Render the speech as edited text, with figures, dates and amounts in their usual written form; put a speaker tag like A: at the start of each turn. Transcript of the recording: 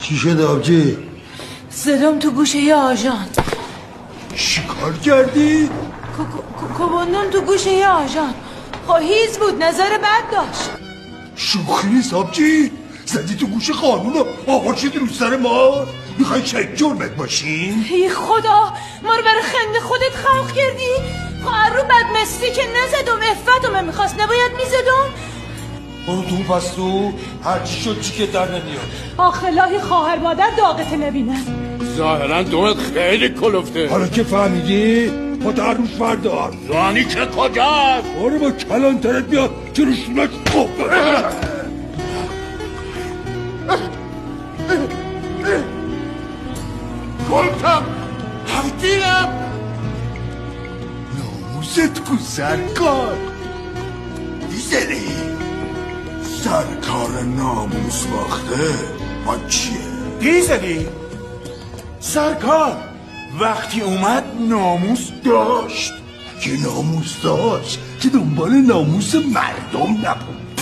A: چی شد آبجی؟
B: زدم تو گوشه یه آژان.
A: چی کار کردی؟
B: کوبوندم تو گوشه یه آژان. هیز بود، نظر بد داشت.
A: شوخی نیست آبجی؟ زدی تو گوش قانون و آقا شدی رو سر ما؟ میخوای چه جرمت باشین؟
B: ای خدا، ما رو برای خنده خودت خلق کردی؟ رو بدمستی که نزدم، افتم میخواست نباید میزدم.
A: برو تو پس تو هرچی شد چی که در نمیاد.
B: آخلاهی خواهر مادر داغت نبینن.
C: ظاهرا دومت خیلی کلفته.
A: حالا که فهمیدی با در روش بردار.
C: زانی که کجاست؟
A: برو با کلانترت بیاد که روشونش خوب
C: گلتم همتیرم.
A: ناموست کو سرکار دیزلی سرکار ناموس باخته ما چیه؟
D: دیزلی سرکار وقتی اومد ناموس داشت.
A: که ناموس داشت که دنبال ناموس مردم نبود.